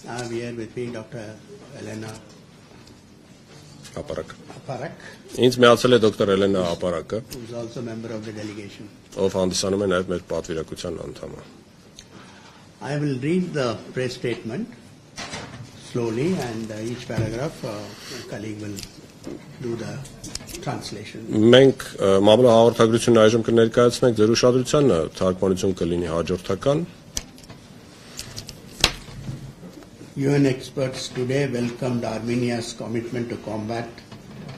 I have here with me Dr. Elena Aparak. Ինձ միացել է դոկտոր Էլենա Ապարակը, who is also a member of the delegation. ով հանդիսանում է նաև մեր պատվիրակության անդամը։ I will read the press statement slowly, and each paragraph my colleague will do the translation. Մենք մամուլի հաղորդագրությունն այժմ կներկայացնենք ձեր ուշադրությանը, թարգմանություն կլինի հաջորդական։ UN experts today welcomed Armenia's commitment to combat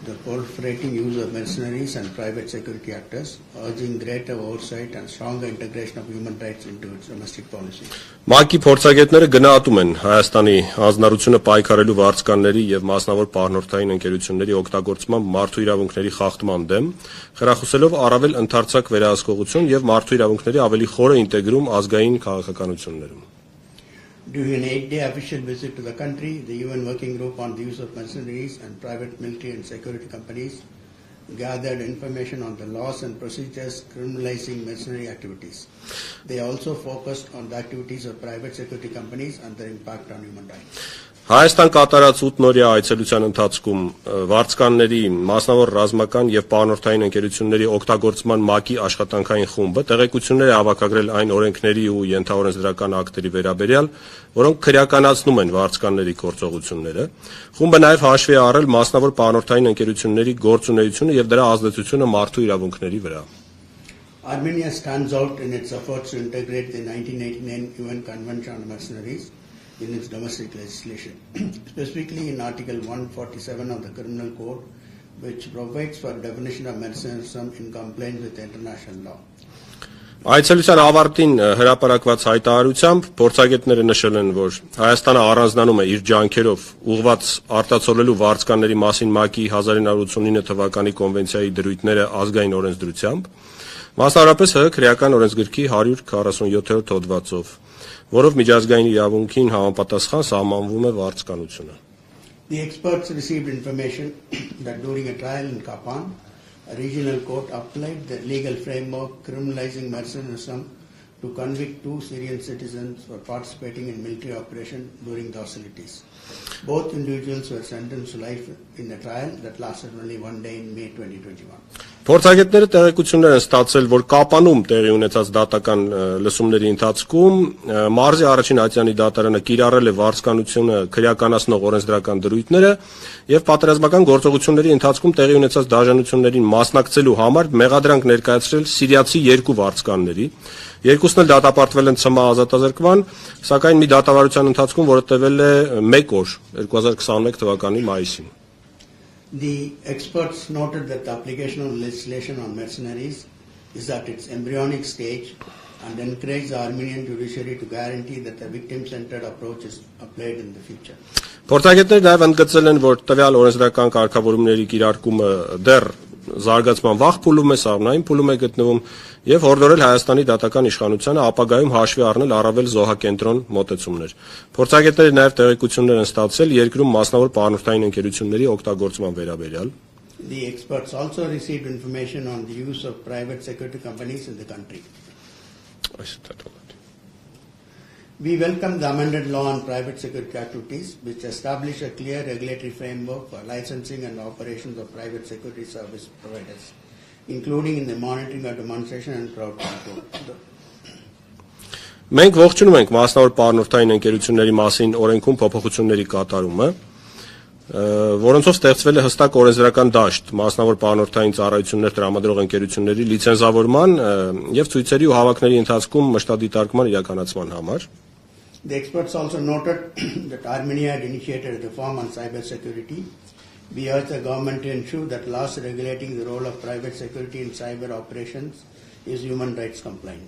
the proliferating use of mercenaries and private security actors, urging greater oversight and stronger integration of human rights into its domestic policy. ՄԱԿ-ի փորձագետները գնահատում են Հայաստանի հանձնարարությունը պայքարելու վարձկանների եւ մասնավոր պահնորդային ընկերությունների օգտագործման մարդու իրավունքների խախտման դեմ, խրախուսելով առավել ընդարձակ վերահսկողություն եւ մարդու իրավունքների ավելի խորը ինտեգրում ազգային քաղաքականություններում։ During an 8-day official visit to the country, the UN Working Group on the Use of Mercenaries and Private Military and Security Companies gathered information on the laws and procedures criminalizing mercenary activities. They also focused on the activities of private security companies and their impact on human rights. Հայաստան կատարած 8-օրյա այցելության ընթացքում վարձկանների, մասնավոր ռազմական եւ պահնորդային ընկերությունների օգտագործման ՄԱԿ-ի աշխատանքային խումբը տեղեկություններ է հավաքագրել այն օրենքների ու ենթաօրենսդրական ակտերի վերաբերյալ, որոնք քրեականացնում են վարձկանների գործողությունները։ Խումբը նաեւ հաշվի է առել մասնավոր պահնորդային ընկերությունների գործունեությունը եւ դրա ազդեցությունը մարդու իրավունքների վրա։ Armenia stands out in its efforts to integrate the 1989 UN Convention on Mercenaries in its domestic legislation, specifically in Article 147 of the Criminal Code, which provides for definition of mercenarism in compliance with international law. Այցելության ավարտին հրապարակված հայտարարությամբ փորձագետները նշել են, որ Հայաստանը առանձնանում է իր ջանքերով ուղղված արտացոլելու վարձկանների մասին ՄԱԿ-ի 1989 թվականի կոնվենցիայի դրույթները ազգային օրենսդրությամբ, մասնավորապես ՀՀ քրեական օրենսգրքի 147-րդ հոդվածով, որով միջազգային իրավունքին համապատասխան սահմանվում է վարձկանությունը։ The experts received information that during a trial in Kapan, a regional court applied the legal framework criminalizing mercenarism to convict 2 Syrian citizens for participating in military operation during the hostilities. Both individuals were sentenced to life in a trial that lasted only 1 day in May 2021. Փորձագետները տեղեկություններ են ստացել, որ Կապանում տեղի ունեցած դատական լսումների ընթացքում մարզի առաջին ատյանի դատարանը կիրառել է վարձկանությունը քրեականացնող օրենսդրական դրույթները եւ պատերազմական գործողությունների ընթացքում տեղի ունեցած դաժանություններին մասնակցելու համար մեղադրանք ներկայացրել սիրիացի 2 վարձկանների։ Երկուսն էլ դատապարտվել են ՑՄԱ ազատազրկման, սակայն մի դատավարության ընթացքում, որը տևել է 1 օր 2021 թվականի մայիսին։ The experts noted that the application of legislation on mercenaries is at its embryonic stage and encouraged the Armenian judiciary to guarantee that a victim-centered approach is applied in the future. Փորձագետները նաև ընդգծել են, որ տվյալ օրենսդրական կարգավորումների կիրարկումը դեռ զարգացման վաղ փուլում է, սաղմնային փուլում է գտնվում եւ հորդորել Հայաստանի դատական իշխանությանը ապագայում հաշվի առնել առավել զոհակենտրոն մոտեցումներ։ Փորձագետները նաև տեղեկություններ են ստացել երկրում մասնավոր պահնորդային ընկերությունների օգտագործման վերաբերյալ։ The experts also received information on the use of private security companies in the country. We welcome the amended law on private security activities, which establish a clear regulatory framework for licensing and operations of private security service providers, including in the monitoring of demonstration and crowd control. Մենք ողջունում ենք մասնավոր պահնորդային ընկերությունների մասին օրենքում փոփոխությունների կատարումը, որոնցով ստեղծվել է հստակ օրենսդրական դաշտ մասնավոր պահնորդային ծառայություններ տրամադրող ընկերությունների լիցենզավորման եւ ցույցերի ու հավաքների ընթացքում մշտադիտարկման իրականացման համար։ The experts also noted that Armenia had initiated a reform on cyber security. We urge the government to ensure that laws regulating the role of private security in cyber operations is human rights compliant.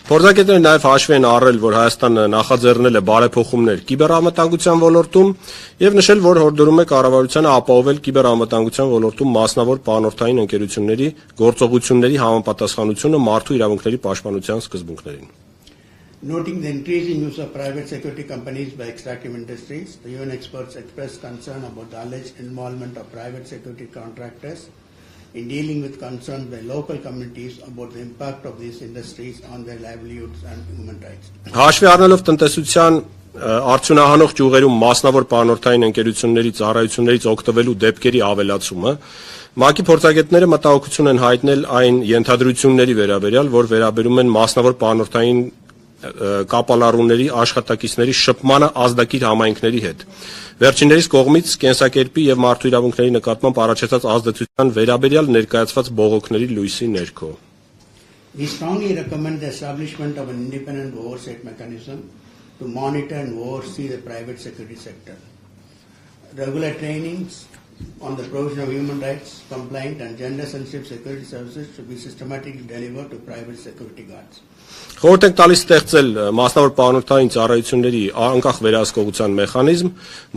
Փորձագետները նաև հաշվի են առել, որ Հայաստանը նախաձեռնել է բարեփոխումներ կիբերամտանգության ոլորտում եւ նշել, որ հորդորում է կառավարությանը ապահովել կիբերամտանգության ոլորտում մասնավոր պահնորդային ընկերությունների գործողությունների համապատասխանությունը մարդու իրավունքների պաշտպանության սկզբունքներին։ Noting the increasing use of private security companies by extractive industries, the UN experts expressed concern about the alleged involvement of private security contractors in dealing with concerns by local communities about the impact of these industries on their livelihoods and human rights. Հաշվի առնելով տնտեսության արդյունահանող ճյուղերում մասնավոր պանորթային ընկերությունների ծառայություններից օգտվելու դեպքերի ավելացումը, ՄԱԿ-ի փորձագետները մտահոգություն են հայտնել այն ենթադրությունների վերաբերյալ, որ վերաբերում են մասնավոր պանորթային կապալառուների աշխատակիցների շփմանը ազդակիր համայնքների հետ։ Վերջիններիս կողմից կենսակերպի եւ մարդու իրավունքների նկատմամբ առաջացած ազդեցության վերաբերյալ ներկայացված բողոքների լույսի ներքո։ We strongly recommend the establishment of an independent oversight mechanism to monitor and oversee the private security sector. Regular trainings on the provision of human rights, compliant and gender-sensitive security services should be systematically delivered to private security guards. Խորհուրդ ենք տալիս ստեղծել մասնավոր պանորթային ծառայությունների անկախ վերահսկողության մեխանիզմ,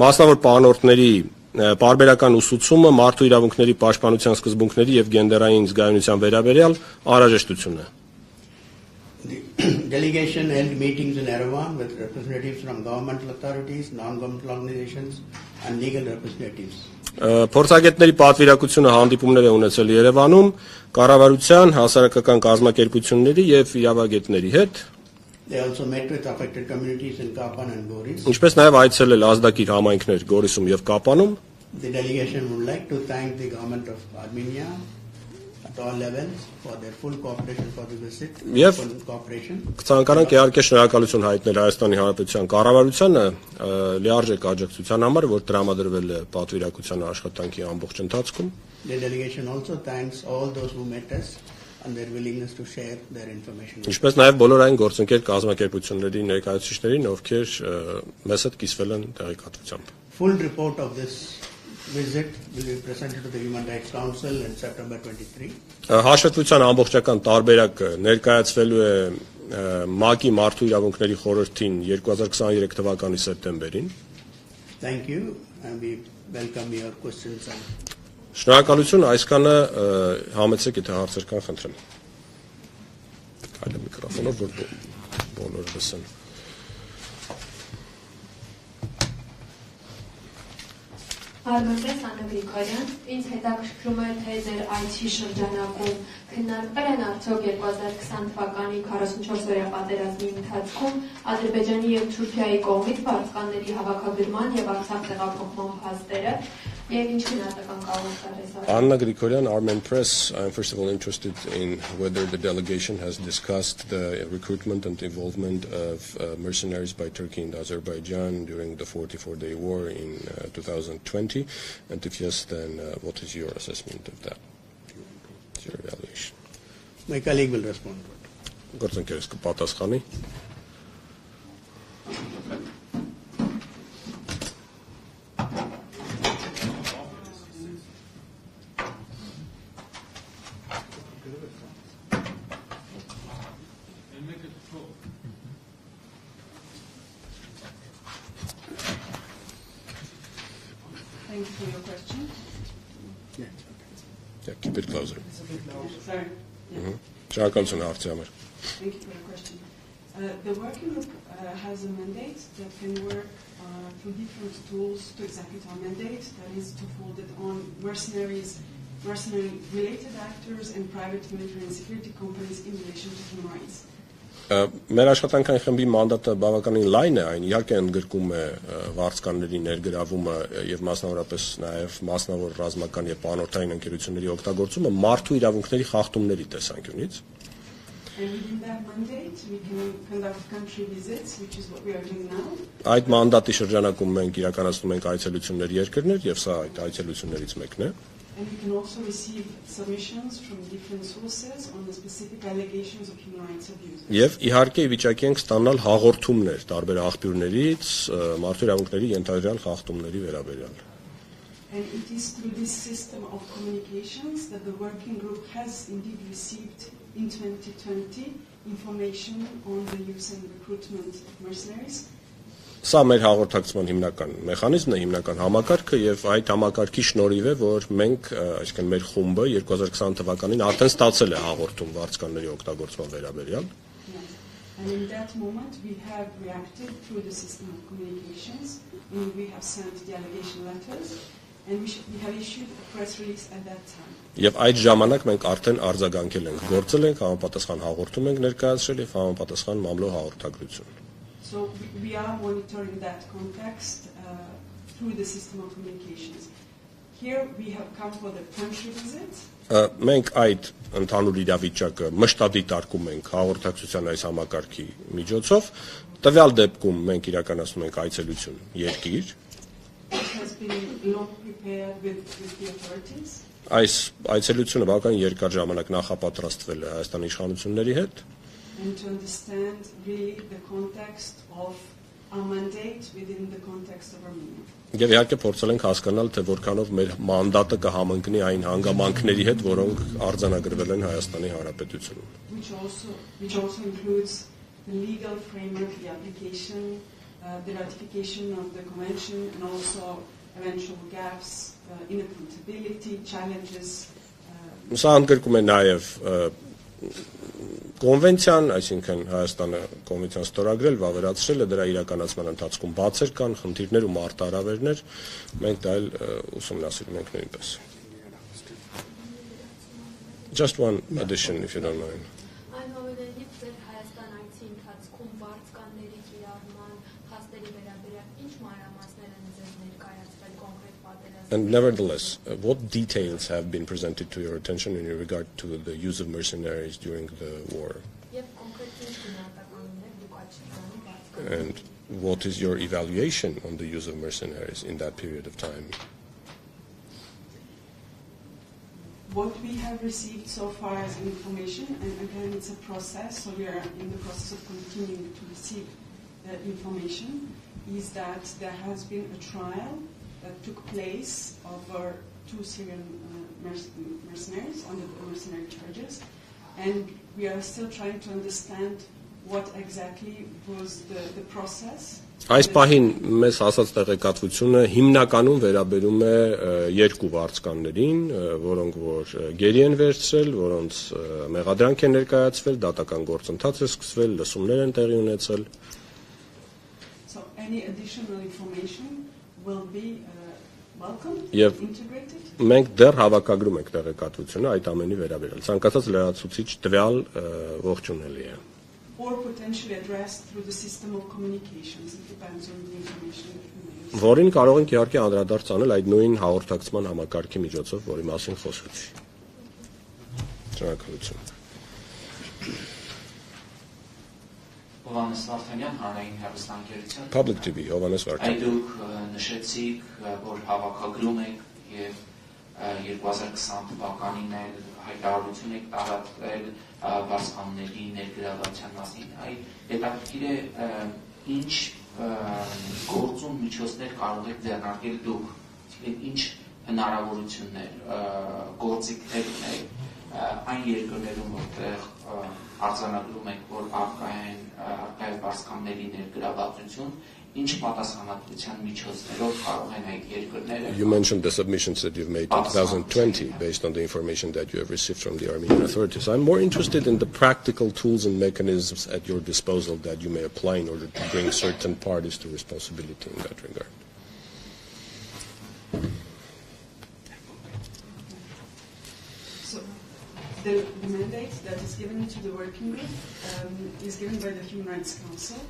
մասնավոր պանորթների պարբերական ուսուցումը, մարդու իրավունքների պաշտպանության սկզբունքների եւ գենդերային զգայունության վերաբերյալ անհրաժեշտություն է։ The delegation held meetings in Yerevan with representatives from governmental authorities, non-governmental organizations and legal representatives. Փորձագետների պատվիրակությունը հանդիպումներ է ունեցել Երևանում կառավարության, հասարակական կազմակերպությունների եւ իրավագետների հետ։ They also met with affected communities in Kapan and Goris. Ինչպես նաեւ այցելել ազդակիր համայնքներ Գորիսում եւ Կապանում։ The delegation would like to thank the government of Armenia at all levels for their full cooperation for the visit. Yes. Full cooperation. Կցանկանանք իհարկե շնորհակալություն հայտնել Հայաստանի Հանրապետության կառավարությանը լիարժեք աջակցության համար, որ տրամադրվել է պատվիրակության աշխատանքի ամբողջ ընթացքում։ The delegation also thanks all those who met us and their willingness to share their information. Ինչպես նաև բոլոր այն գործընկեր կազմակերպությունների ներկայացուցիչներին, ովքեր մեզ հետ կիսվել են տեղեկատվությամբ։ Full report of this visit will be presented to the Human Rights Council in September 23. Հաշվետվության ամբողջական տարբերակը ներկայացվելու է ՄԱԿ-ի մարդու իրավունքների խորհրդին 2023 թվականի սեպտեմբերին։ Thank you and we welcome your questions and Շնորհակալություն, այսքանը համեցեք, եթե հարցեր կան, խնդրեմ։ Այլ միկրոֆոնով որ բոլորը լսեն։ Արմատես Աննագրիգորյան, ինձ հետաքրքրում է, թե ձեր IT շրջանակում քննարկվել են արդյոք 2020 թվականի 44-օրյա պատերազմի ընթացքում Ադրբեջանի եւ Թուրքիայի կողմից վարձկանների հավաքագրման եւ Արցախ տեղափոխման փաստերը եւ ինչ գնահատական կարող եք տալ։ Anna Grigoryan, Armen Press. I'm first of all interested in whether the delegation has discussed the recruitment and involvement of mercenaries by Turkey and Azerbaijan during the 44-day war in 2020, and if yes, then what is your assessment of that? What's your evaluation? my colleague will respond to it. Գործընկերս կպատասխանի։ Thank you for your question. Yeah, keep it closer. It's a bit low. Sorry. Շնորհակալություն հարցի համար։ Thank you for your question. The working group has a mandate that can work through different tools to execute our mandate. That is to fold it on mercenary-related actors and private military and security companies in relation to human rights. Մեր աշխատանքային խմբի մանդատը բավականին լայն է, այն իհարկե ընդգրկում է վարձկանների ներգրավումը եւ մասնավորապես նաեւ մասնավոր ռազմական եւ պանորթային ընկերությունների օգտագործումը մարդու իրավունքների խախտումների տեսանկյունից։ And within that mandate, we can conduct country visits, which is what we are doing now. Այդ մանդատի շրջանակում մենք իրականացնում ենք այցելություններ երկրներ եւ սա այդ այցելություններից մեկն է։ And we can also receive submissions from different sources on the specific allegations of human rights abuse. Եվ իհարկե վիճակի ենք ստանալ հաղորդումներ տարբեր աղբյուրներից մարդու իրավունքների ենթադրյալ խախտումների վերաբերյալ։ And it is through this system of communications that the working group has indeed received in 2020 information on the use and recruitment of mercenaries. Սա մեր հաղորդակցման հիմնական մեխանիզմն է, հիմնական համակարգը եւ այդ համակարգի շնորհիվ է, որ մենք, այսինքն մեր խումբը 2020 թվականին արդեն ստացել է հաղորդում վարձկանների օգտագործման վերաբերյալ։ And in that moment we have reacted through the system of communications, and we have sent the allegation letters, and we have issued a press release at that time. Եվ այդ ժամանակ մենք արդեն արձագանքել ենք, գործել ենք, համապատասխան հաղորդում ենք ներկայացրել եւ համապատասխան մամլո հաղորդագրություն։ So we are monitoring that context through the system of communications. Here we have come for the country visit. Մենք այդ ընդհանուր իրավիճակը մշտադիտարկում ենք հաղորդակցության այս համակարգի միջոցով, տվյալ դեպքում մենք իրականացնում ենք այցելություն երկիր։ It has been long prepared with the authorities. Այս այցելությունը բավական երկար ժամանակ նախապատրաստվել է Հայաստանի իշխանությունների հետ։ And to understand really the context of our mandate within the context of Armenia. Եվ իհարկե փորձել ենք հասկանալ, թե որքանով մեր մանդատը կհամընկնի այն հանգամանքների հետ, որոնք արձանագրվել են Հայաստանի Հանրապետությունում։ Which also includes the legal framework, the application, the ratification of the convention, and also eventual gaps in accountability, challenges. Սա ընդգրկում է նաև Կոնվենցիան, այսինքն Հայաստանը կոնվենցիան ստորագրել, վավերացրել է, դրա իրականացման ընթացքում բացեր կան, խնդիրներ ու մարտահրավերներ, մենք դա էլ ուսումնասիրում ենք նույնպես։ Just one addition, if you don't mind. Այնուամենայնիվ ձեր Հայաստան այցի ընթացքում վարձկանների կիրառման փաստերի վերաբերյալ ինչ մանրամասներ են ձեզ ներկայացվել կոնկրետ պատերազմի։ And nevertheless, what details have been presented to your attention in regard to the use of mercenaries during the war? And what is your evaluation on the use of mercenaries in that period of time? What we have received so far as information, and again it's a process, so we are in the process of continuing to receive information, is that there has been a trial that took place over 2 Syrian mercenaries under the mercenary charges, and we are still trying to understand what exactly was the process. Այս պահին մեզ ասած տեղեկատվությունը հիմնականում վերաբերում է երկու վարձկաններին, որոնք որ գերի են վերցրել, որոնց մեղադրանք է ներկայացվել, դատական գործընթաց է սկսվել, լսումներ են տեղի ունեցել։ So any additional information will be welcome, integrated. Մենք դեռ հավաքագրում ենք տեղեկատվությունը այդ ամենի վերաբերյալ։ Ցանկացած լրացուցիչ տվյալ ողջունելի է։ Or potentially addressed through the system of communications. It depends on the information that we may. Որին կարող ենք իհարկե անդրադարձ անել այդ նույն հաղորդակցման համակարգի միջոցով, որի մասին խոսեցի։ Շնորհակալություն։ Հովհաննես Վարդանյան, հանրային հեռուստաընկերություն։ Public TV, Հովհաննես Վարդանյան։ Դուք նշեցիք, որ հավաքագրում եք եւ 2020 թվականին էլ հայտարարություն եք տարածել վարձկանների ներգրավության մասին։ Այդ հետաքրքիր է ինչ գործում միջոցներ կարող եք ձեռնարկել դուք, այսինքն ինչ հնարավորություններ, գործիքներ ունեք այն երկրներում, որտեղ արձանագրում եք, որ առկա է վարձկանների ներգրավվածություն, ինչ պատասխանատվության միջոցներով կարող են այդ երկրները։ You mentioned the submissions that you've made in 2020 based on the information that you have received from the Armenian authorities. I'm more interested in the practical tools and mechanisms at your disposal that you may apply in order to bring certain parties to responsibility in that regard. So the mandate that is given to the working group is given by the Human Rights Council,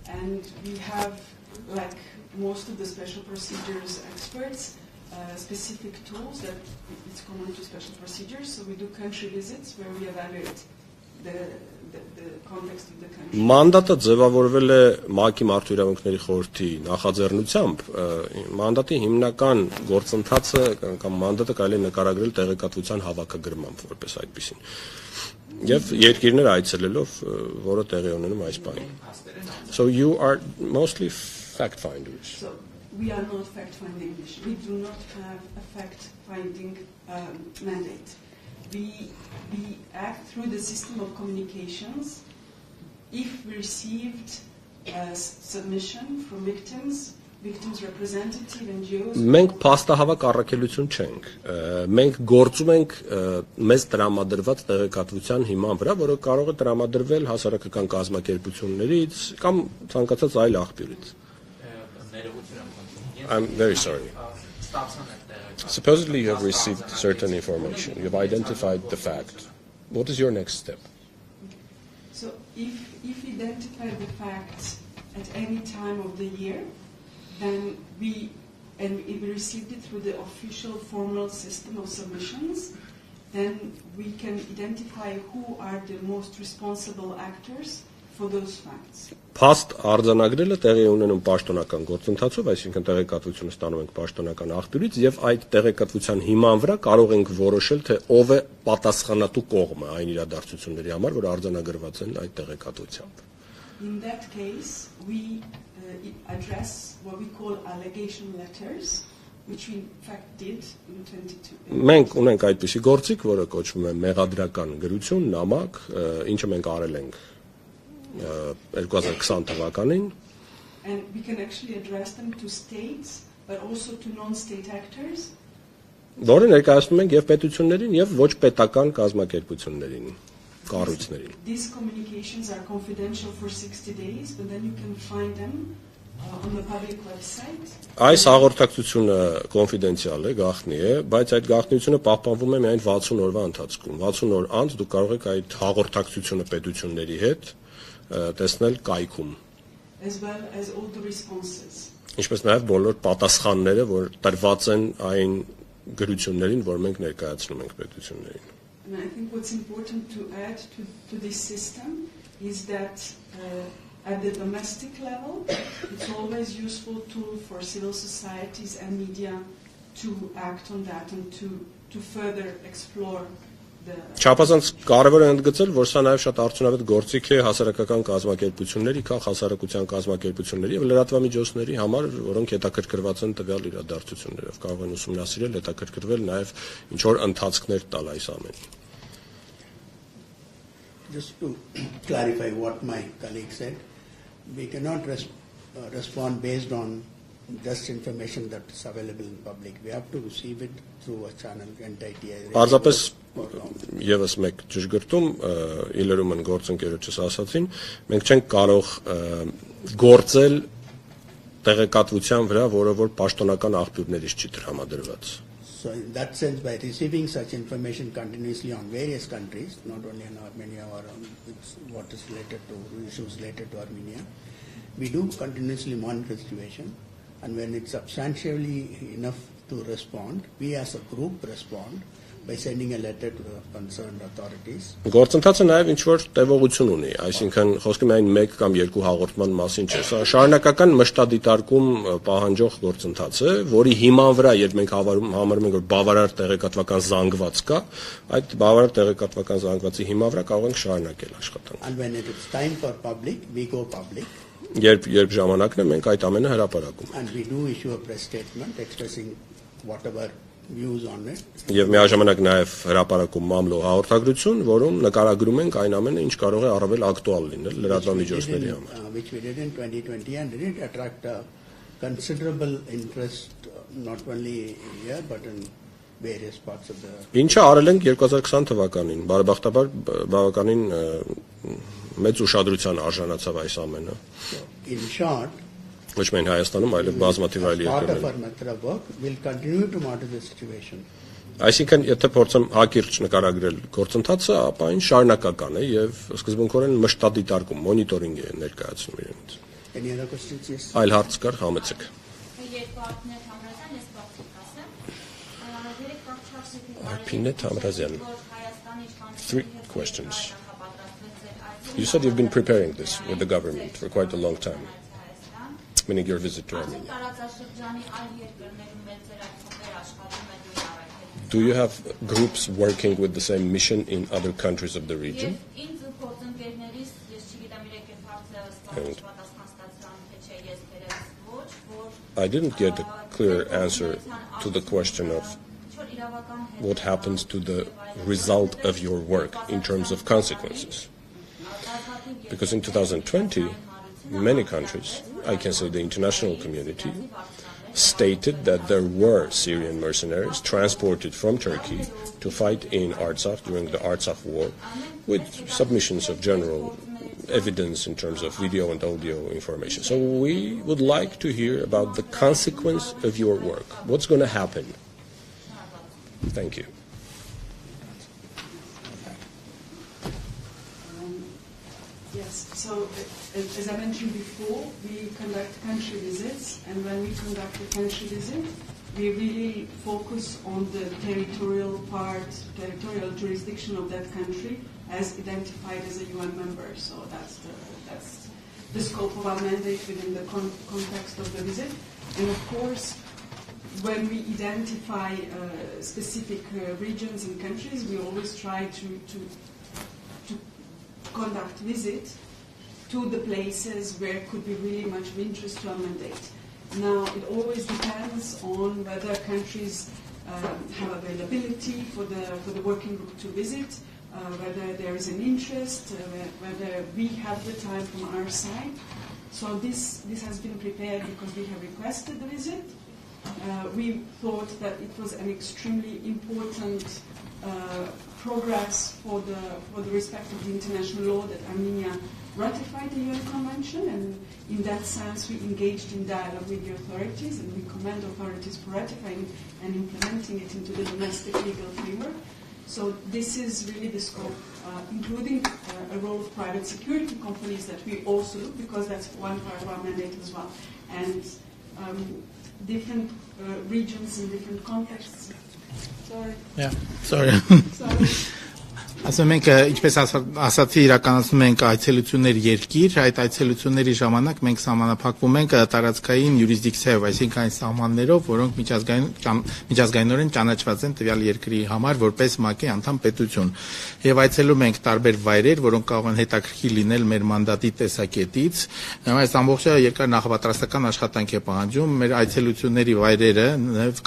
and we have, like most of the special procedures experts, specific tools that it's common to special procedures. So we do country visits where we evaluate the context of the country. Մանդատը ձևավորվել է ՄԱԿ-ի մարդու իրավունքների խորհրդի նախաձեռնությամբ, մանդատի հիմնական գործընթացը կամ մանդատը կարելի է նկարագրել տեղեկատվության հավաքագրմամբ որպես այդպեսին։ Եվ երկիրներ այցելելով, որը տեղի ունենում այս բանը։ So you are mostly fact finders. So we are not fact finding mission. We do not have a fact finding mandate. We act through the system of communications. If we received a submission from victims representative NGOs. Մենք փաստահավաք առաքելություն չենք։ Մենք գործում ենք մեզ տրամադրված տեղեկատվության հիման վրա, որը կարող է տրամադրվել հասարակական կազմակերպություններից կամ ցանկացած այլ աղբյուրից։ I'm very sorry. Supposedly you have received certain information. You've identified the fact. What is your next step? So if identify the facts at any time of the year, then we received it through the official formal system of submissions, then we can identify who are the most responsible actors for those facts. Փաստ արձանագրելը տեղի ունենում պաշտոնական գործընթացով, այսինքն տեղեկատվությունը ստանում ենք պաշտոնական աղբյուրից եւ այդ տեղեկատվության հիման վրա կարող ենք որոշել թե ով է պատասխանատու կողմը այն իրադարձությունների համար, որ արձանագրված են այդ տեղեկատվությամբ։ In that case, we address what we call allegation letters, which we in fact did in 2022. Մենք ունենք այդպիսի գործիք, որը կոչվում է մեղադրական գրություն, նամակ, ինչը մենք արել ենք 2020 թվականին, and we can actually address them to states, but also to non-state actors. որը ներկայացնում ենք եւ պետություններին եւ ոչ պետական կազմակերպություններին, կառույցներին։ These communications are confidential for 60 days, but then you can find them on the public website. Այս հաղորդակցությունը կոնֆիդենցիալ է, գաղտնի է, բայց այդ գաղտնիությունը պահպանվում է միայն 60 օրվա ընթացքում։ 60 օր անց դուք կարող եք այդ հաղորդակցությունը պետությունների հետ տեսնել կայքում, as well as all the responses. ինչպես նաև բոլոր պատասխանները, որ տրված են այն գրություններին, որ մենք ներկայացնում ենք պետություններին։ And I think what's important to add to this system is that at the domestic level, it's always useful tool for civil societies and media to act on that and to further explore the. Չափազանց կարևոր է ընդգծել, որ սա նաև շատ արդյունավետ գործիք է հասարակական կազմակերպությունների, քաղաք հասարակության կազմակերպությունների եւ լրատվամիջոցների համար, որոնք հետաքրքրված են տվյալ իրադարձություններով, կարող են ուսումնասիրել, հետաքրքրվել նաև ինչ որ ընթացքներ տալ այս ամենին։ Just to clarify what my colleague said, we cannot respond based on just information that is available in public. We have to receive it through a channel, NTITI. Պարզապես եւս մեկ ճշգրտում իլերումն գործընկերոջս ասացին, մենք չենք կարող գործել տեղեկատվության վրա, որը որ պաշտոնական աղբյուրներից չի տրամադրված։ So in that sense, by receiving such information continuously on various countries, not only in Armenia or on what is related to issues related to Armenia, we do continuously monitor the situation, and when it's substantially enough to respond, we as a group respond by sending a letter to the concerned authorities. Գործընթացը նաև ինչ որ տևողություն ունի, այսինքն խոսքը միայն 1 կամ 2 հաղորդման մասին չէ, սա շարունակական մշտադիտարկում պահանջող գործընթաց է, որի հիման վրա, երբ մենք համարում ենք, որ բավարար տեղեկատվական զանգված կա, այդ բավարար տեղեկատվական զանգվածի հիման վրա կարող ենք շարունակել աշխատանքը։ And when it is time for public, we go public. Երբ ժամանակն է, մենք այդ ամենը հրապարակում ենք։ And we do issue a press statement expressing whatever views on it. Եվ միաժամանակ նաև հրապարակում մամլո հաղորդագրություն, որում նկարագրում ենք այն ամենը, ինչ կարող է առավել ակտուալ լինել լրատվամիջոցների համար։ Which we did in 2020 and did attract a considerable interest not only here but in various parts of the. Ինչը արել ենք 2020 թվականին, բարեբախտաբար բավականին մեծ ուշադրության արժանացավ այս ամենը։ In short, Ոչ միայն Հայաստանում, այլև բազմաթիվ այլ part of երկրներում։ our method of work will continue to monitor the situation. Այսինքն, եթե փորձեմ հակիրճ նկարագրել գործընթացը, ապա այն շարունակական է եւ սկզբունքորեն մշտադիտարկում, մոնիտորինգ է ներկայացնում իրենից։ Any other questions? Yes. Այլ հարց կար, համեցեք։ Արփինե Թամրազյան։ 3 questions. You said you've been preparing this with the government for quite a long time. Meaning your visit to Armenia. Do you have groups working with the same mission in other countries of the region? And I didn't get a clear answer to the question of what happens to the result of your work in terms of consequences. Because in 2020, many countries, I can say the international community, stated that there were Syrian mercenaries transported from Turkey to fight in Artsakh during the Artsakh war with submissions of general evidence in terms of video and audio information. So we would like to hear about the consequence of your work. What's going to happen? Thank you. Yes. So, as I mentioned before, we conduct country visits, and when we conduct a country visit, we really focus on the territorial jurisdiction of that country as identified as a UN member. So that's the scope of our mandate within the context of the visit. And of course, when we identify specific regions and countries, we always try to conduct visits to the places where it could be really much of interest to our mandate. Now, it always depends on whether countries have availability for the working group to visit, whether there is an interest, whether we have the time from our side. So this has been prepared because we have requested the visit. We thought that it was an extremely important progress for the respect of the international law that Armenia ratified the UN Convention, and in that sense we engaged in dialogue with the authorities, and we commend authorities for ratifying and implementing it into the domestic legal framework. So this is really the scope, including a role of private security companies that we also do, because that's one part of our mandate as well. And different regions in different contexts. Sorry. Yeah, sorry. Ասում ենք, ինչպես ասացի, իրականացնում ենք այցելություններ երկիր, այդ այցելությունների ժամանակ մենք սահմանափակվում ենք տարածքային յուրիսդիկցիայով, այսինքն այն սահմաններով, որոնք միջազգայինորեն ճանաչված են տվյալ երկրի համար որպես ՄԱԿ-ի անդամ պետություն։ Եվ այցելում ենք տարբեր վայրեր, որոնք կարող են հետաքրքիր լինել մեր մանդատի տեսակետից։ Այս ամբողջը երկար նախապատրաստական աշխատանք է պահանջում։ Մեր այցելությունների վայրերը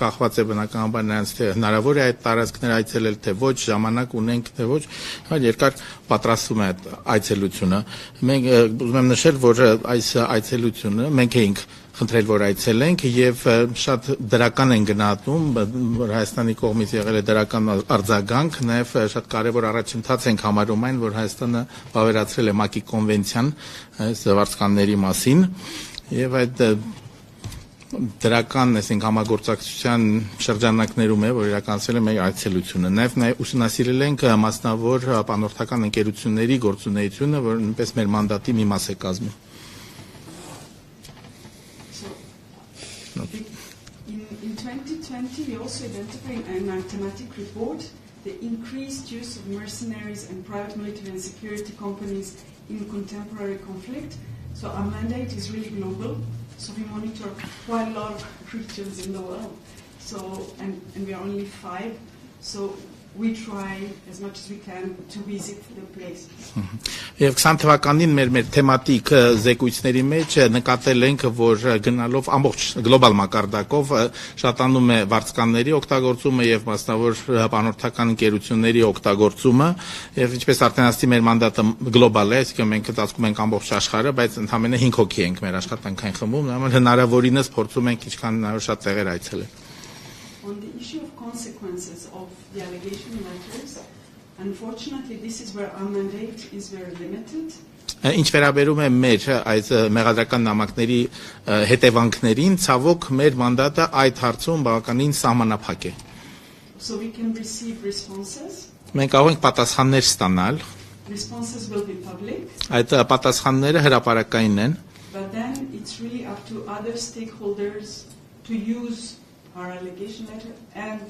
կախված է բնականաբար նրանց թե հնարավոր է այդ տարածքներ այցելել, թե ոչ, ժամանակ ունենք, թե ոչ, երկար պատրաստվում է այցելությունը։ Մենք ուզում եմ նշել, որ այս այցելությունը մենք էինք խնդրել, որ այցելենք, եւ շատ դրական են գնահատում, որ Հայաստանի կողմից եղել է դրական արձագանք, նաեւ շատ կարեւոր առաջընթաց ենք համարում այն, որ Հայաստանը վավերացրել է ՄԱԿ-ի կոնվենցիան այս վարձկանների մասին, եւ այդ դրական, այսինքն համագործակցության շրջանակներում է, որ իրականացել է մեր այցելությունը։ Նաև ուսումնասիրել ենք մասնավոր պանորդական ընկերությունների գործունեությունը, որ նույնպես մեր մանդատի մի մաս է կազմում։ In 2020, we also identified in our thematic report the increased use of mercenaries and private military and security companies in contemporary conflict. So our mandate is really global. So we monitor quite a lot of regions in the world. So and we are only 5. So we try as much as we can to visit the places. Եվ 20 թվականին մեր թեմատիկ զեկույցների մեջ նկատել ենք, որ գնալով ամբողջ գլոբալ մակարդակով շատանում է վարձկանների օգտագործումը եւ մասնավոր պանորդական ընկերությունների օգտագործումը, եւ ինչպես արդեն ասացի, մեր մանդատը գլոբալ է, այսինքն մենք ծածկում ենք ամբողջ աշխարհը, բայց ընդհանրապես 5 հոգի ենք մեր աշխատանքային խմբում, նույնիսկ հնարավորինս փորձում ենք ինչքան հնարավոր շատ տեղեր այցելել։ On the issue of consequences of the allegation matters, unfortunately, this is where our mandate is very limited. Ինչ վերաբերում է մեր այս մեղադրական նամակների հետևանքներին, ցավոք մեր մանդատը այդ հարցում բավականին սահմանափակ է։ So we can receive responses. Մենք կարող ենք պատասխաններ ստանալ։ Responses will be public. Այդ պատասխանները հրապարակային են։ But then it's really up to other stakeholders to use our allegation letter and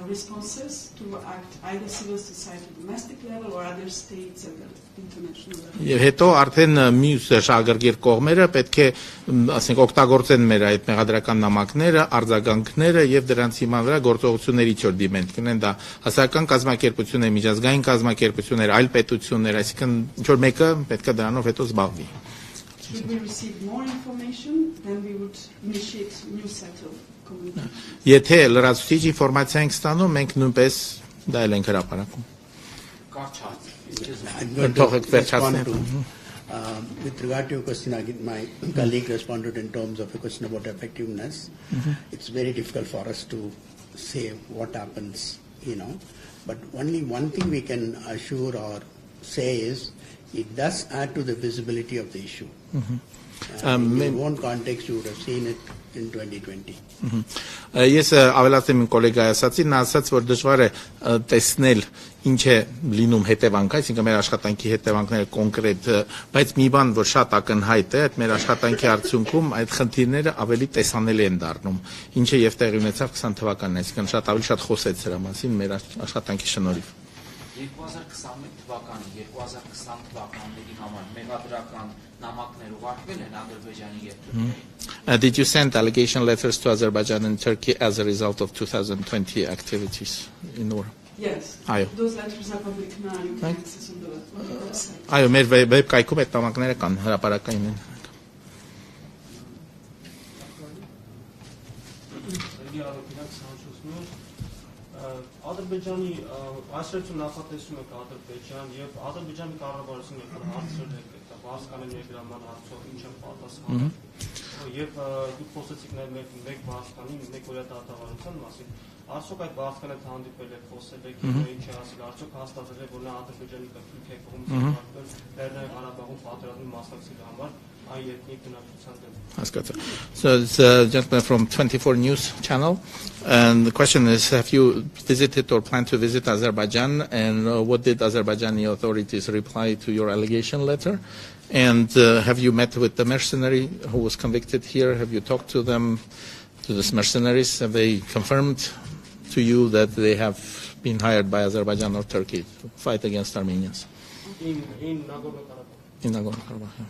responses to act either civil society domestic level or other states at the international level. Եվ հետո արդեն մյուս շահագրգիռ կողմերը պետք է, ասենք, օգտագործեն մեր այդ մեղադրական նամակները, արձագանքները եւ դրանց հիման վրա գործողությունների չոր դիմեն։ Կնեն դա հասարակական կազմակերպություններ, միջազգային կազմակերպություններ, այլ պետություններ, այսինքն ինչ որ մեկը պետք է դրանով հետո զբաղվի։ Should we receive more information, then we would initiate new set of communications. Եթե լրացուցիչ ինֆորմացիա ենք ստանում, մենք նույնպես դա էլ ենք հրապարակում։ With regard to your question, my colleague responded in terms of a question about effectiveness. It's very difficult for us to say what happens, but only one thing we can assure or say is it does add to the visibility of the issue. In your own context, you would have seen it in 2020. Ես ավելացնեմ իմ գոլեգայի ասացին, նա ասաց, որ դժվար է տեսնել ինչ է լինում հետևանքը, այսինքն մեր աշխատանքի հետևանքները կոնկրետ, բայց մի բան, որ շատ ակնհայտ է, այդ մեր աշխատանքի արդյունքում այդ խնդիրները ավելի տեսանելի են դառնում, ինչը եւ տեղի ունեցավ 20 թվականին, այսինքն շատ խոսեց դրա մասին մեր աշխատանքի շնորհիվ։ 2021 թվականի 2020 թվականների համար մեղադրական նամակներ ուղարկվել են Ադրբեջանի եւ Թուրքիայի։ Did you send allegation letters to Azerbaijan and Turkey as a result of 2020 activities in war? Yes. Այո։ Those letters are public now. You can access on the website. Այո, մեր վեբկայքում այդ նամակները կան, հրապարակային են։ Ադրբեջանի այսրեցու նախատեսում եք Ադրբեջան եւ Ադրբեջանի կառավարությունը հարցրել եք այդ վարձկաների կիրառման հարցով ինչ են պատասխանել եւ դուք խոսեցիք նաեւ մեկ վարձկանի մեկ օրյա դատավարության մասին արդյոք այդ վարձկաները հանդիպել եք խոսել եք ինչ է ասել արդյոք հաստատել եք որ նա Ադրբեջանի Թուրքիայի կողմից Լեռնային Ղարաբաղում պատերազմի մասնակցելու համար այն երկրի բնակչության դեմ Հասկացա. So the gentleman from 24 News channel, and the question is, have you visited or plan to visit Azerbaijan, and what did Azerbaijani authorities reply to your allegation letter? And have you met with the mercenary who was convicted here? Have you talked to them, to these mercenaries? Have they confirmed to you that they have been hired by Azerbaijan or Turkey to fight against Armenians? In Nagorno-Karabakh. In Nagorno-Karabakh, yeah.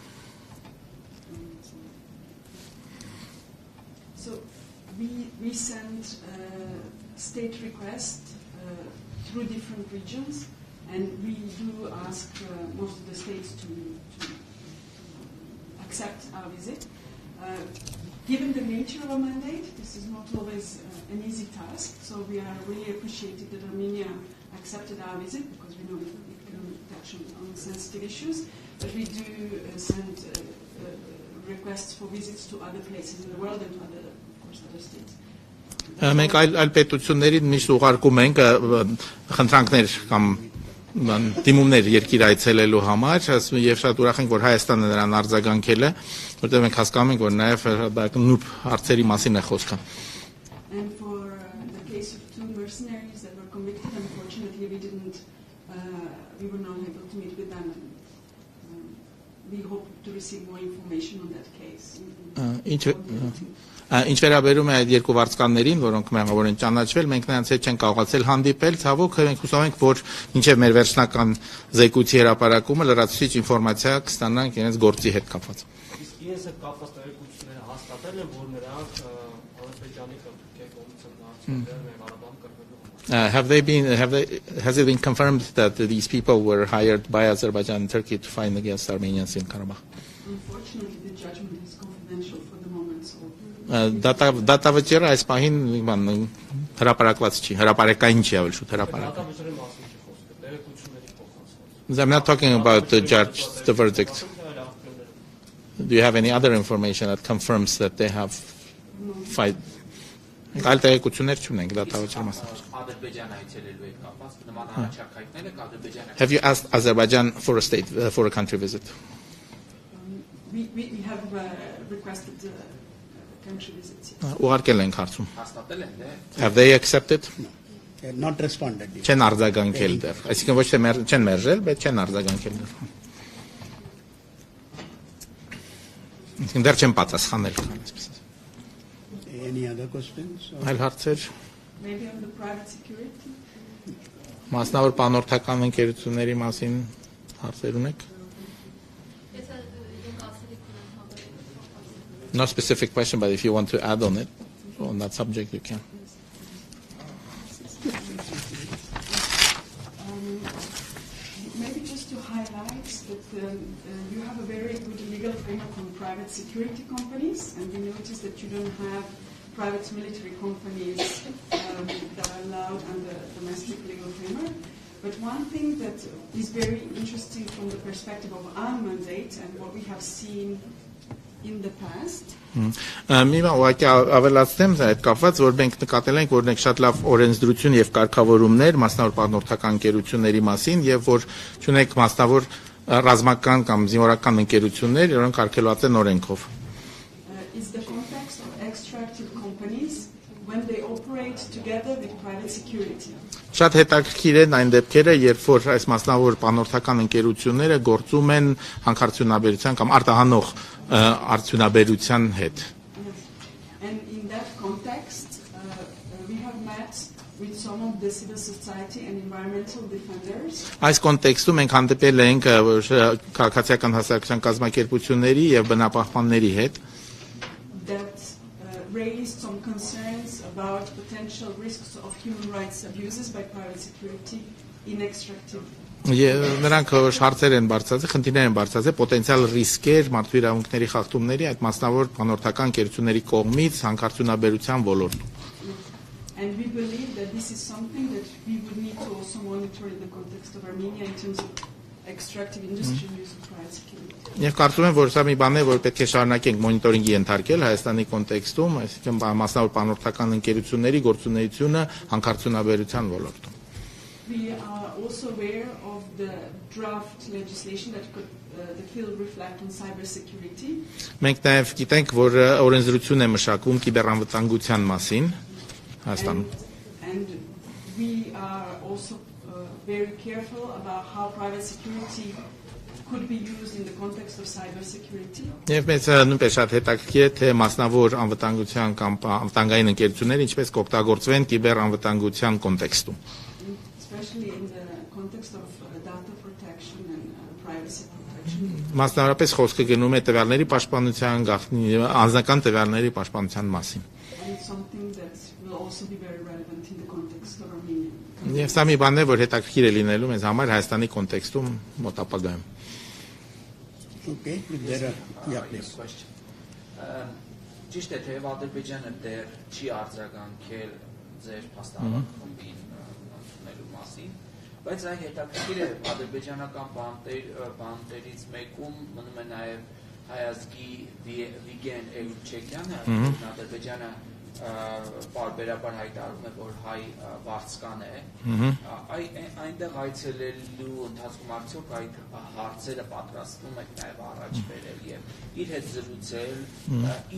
So we send state requests through different regions, and we do ask most of the states to accept our visit. Given the nature of our mandate, this is not always an easy task, so we are really appreciated that Armenia accepted our visit, because we know it can touch on sensitive issues, but we do send requests for visits to other places in the world and to other, of course, other states. Մենք այլ պետություններին միշտ ուղարկում ենք խնդրանքներ կամ դիմումներ երկիր այցելելու համար, եւ շատ ուրախ ենք, որ Հայաստանը նրան արձագանքել է, որտեղ մենք հասկանում ենք, որ նաեւ նուրբ հարցերի մասին է խոսքը։ And for the case of two mercenaries that were convicted, unfortunately we were not able to meet with them. We hope to receive more information on that case. Ինչ վերաբերում է այդ երկու վարձկաններին, որոնք մեղավոր են ճանաչվել, մենք նրանց հետ չենք կարողացել հանդիպել, ցավոք, մենք հուսով ենք, որ մինչև մեր վերջնական զեկույցի հրապարակումը լրացուցիչ ինֆորմացիա կստանանք իրենց գործի հետ կապված։ Իսկ ես այդ կապված տեղեկությունները հաստատել եմ, որ նրանք Ադրբեջանի կամ Թուրքիայի կողմից են դարձել Ղարաբաղ կրվելու։ Has it been confirmed that these people were hired by Azerbaijan and Turkey to fight against Armenians in Karabakh? Unfortunately, the judgment is confidential for the moment, so Դատավճիռը այս պահին հրապարակված չի, հրապարակային չի ավելի շուտ հրապարակը։ I'm not talking about the judge, the verdict. Do you have any other information that confirms that they have fight? Այլ տեղեկություններ չունենք դատավճիռի մասին։ Have you asked Azerbaijan for a country visit? we have requested country visits. Ուղարկել ենք հարցում։ Have they accepted? They have not responded. Չեն արձագանքել դեռ։ Այսինքն ոչ թե չեն մերժել, բայց չեն արձագանքել դեռ։ Այսինքն դեռ չեն պատասխանել, այսպես։ Any other questions? Այլ հարցեր։ Maybe on the private security? Մասնավոր պանորթական ընկերությունների մասին հարցեր ունեք։ No specific question, but if you want to add on it, on that subject, you can. Maybe just to highlight that you have a very good legal framework on private security companies, and we noticed that you don't have private military companies that are allowed under domestic legal framework. But one thing that is very interesting from the perspective of our mandate and what we have seen in the past. Մի բան ուղղակի ավելացնեմ այդ կապված, որ մենք նկատել ենք, որ մենք շատ լավ օրենսդրություն եւ կարգավորումներ մասնավոր պարտնորդական ընկերությունների մասին եւ որ չունենք մասնավոր ռազմական կամ զինվորական ընկերություններ, որոնք արգելված են օրենքով։ Is the context of extractive companies when they operate together with private security. Շատ հետաքրքիր են այն դեպքերը, երբ որ այս մասնավոր բանորդական ընկերությունները գործում են հանքարդյունաբերության կամ արտահանող արդյունաբերության հետ։ And in that context, we have met with some of the civil society and environmental defenders. Այս կոնտեքստում մենք հանդիպել ենք քաղաքացիական հասարակության կազմակերպությունների եւ բնապահպանների հետ, That raised some concerns about potential risks of human rights abuses by private security in extractive. Նրանք հարցեր են բարձրացրել, խնդիրներ են բարձրացրել պոտենցիալ ռիսկեր մարդու իրավունքների խախտումների այդ մասնավոր բանորդական ընկերությունների կողմից հանքարդյունաբերության ոլորտում։ And we believe that this is something that we would need to also monitor in the context of Armenia in terms of extractive industry use of private security. Եվ կարծում եմ, որ սա մի բան է, որ պետք է շարունակենք մոնիտորինգի ենթարկել Հայաստանի կոնտեքստում, այսինքն մասնավոր բանորդական ընկերությունների գործունեությունը հանքարդյունաբերության ոլորտում։ We are also aware of the draft legislation that will reflect on cybersecurity. Մենք նաև գիտենք, որ օրենսդրություն է մշակվում կիբերանվտանգության մասին Հայաստանում։ And we are also very careful about how private security could be used in the context of cybersecurity. Եվ մեզ նույնպես շատ հետաքրքիր է, թե մասնավոր անվտանգության կամ անվտանգային ընկերությունները ինչպես կօգտագործվեն կիբերանվտանգության կոնտեքստում։ Especially in the context of data protection and privacy protection. Մասնավորապես խոսքը գնում է տվյալների պաշտպանության, անձնական տվյալների պաշտպանության մասին։ And it's something that will also be very relevant in the context of Armenia. Եվ սա մի բան է, որ հետաքրքիր է լինելու մեզ համար Հայաստանի կոնտեքստում մոտ ապագայում։ Okay, there are, yeah, please. Ճիշտ է, թեև Ադրբեջանը դեռ չի արձագանքել ձեր փաստահավաք խմբին ընդունելու մասին, բայց այն հետաքրքիր է ադրբեջանական բանտերից մեկում մնում է նաև հայազգի Վիգեն Էլուչեկյանը, Ադրբեջանը պարբերաբար հայտարարում է, որ հայ վարձկան է, այնտեղ այցելելու ընթացքում արդյոք այդ հարցերը պատրաստվում եք նաև առաջ բերել եւ իր հետ զրուցել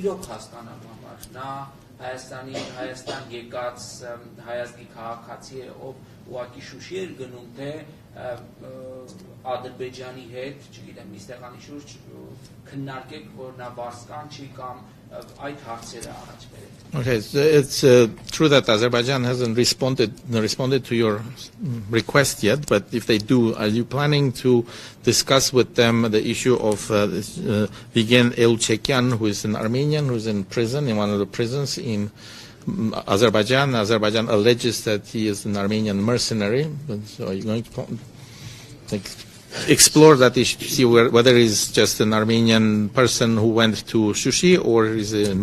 իրոք հասկանալու համար, նա Հայաստան եկած հայազգի քաղաքացի է, ով ուղղակի Շուշի էր գնում, թե Ադրբեջանի հետ, չգիտեմ, իստեղանի շուրջ քննարկեք, որ նա վարձկան չի կամ այդ հարցերը առաջ բերեք։ Okay, so it's true that Azerbaijan hasn't responded to your request yet, but if they do, are you planning to discuss with them the issue of Vigen Elchekyan, who is an Armenian, who is in prison, in one of the prisons in Azerbaijan? Azerbaijan alleges that he is an Armenian mercenary. So are you going to explore that issue to see whether he's just an Armenian person who went to Shushi or is a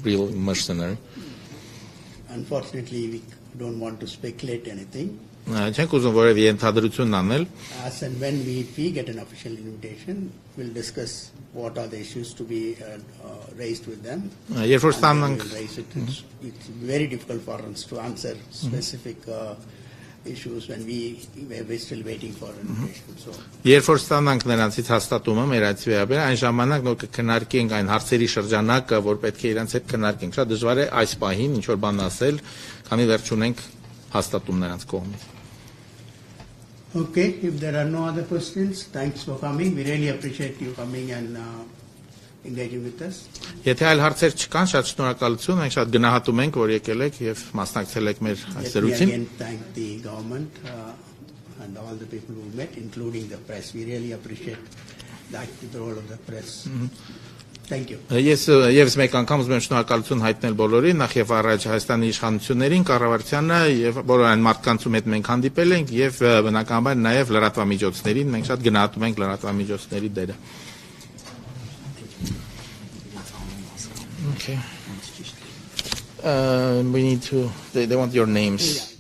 real mercenary? Unfortunately, we don't want to speculate anything. Չենք ուզում որևէ ենթադրություն անել։ As and when we get an official invitation, we'll discuss what are the issues to be raised with them. Երբ որ And we'll raise it. It's very difficult for us to answer specific issues when we're still waiting for an invitation. So Երբ որ ստանանք նրանցից հաստատումը մեր այցի վերաբերյալ, այն ժամանակ նոր կքննարկենք այն հարցերի շրջանակը, որ պետք է իրancs հետ քննարկենք։ Շատ դժվար է այս պահին ինչ որ բան ասել, քանի վերջ ունենք հաստատում նրանց կողմից։ Okay, if there are no other questions, thanks for coming. We really appreciate you coming and engaging with us. Եթե այլ հարցեր չկան, շատ շնորհակալություն, մենք շատ գնահատում ենք, որ եկել եք եւ մասնակցել եք մեր այս Let me զրույցին։ again thank the government and all the people who met, including the press. We really appreciate the active role of the press. Thank you. Ես եւս մեկ անգամ ուզում եմ շնորհակալություն հայտնել բոլորին, նախ եւ առաջ Հայաստանի իշխանություններին, կառավարությանը եւ բոլոր այն մարդկանց, ում հետ մենք հանդիպել ենք եւ բնականաբար նաեւ լրատվամիջոցներին, մենք շատ գնահատում ենք լրատվամիջոցների դերը։ Okay. We need to. They want your names.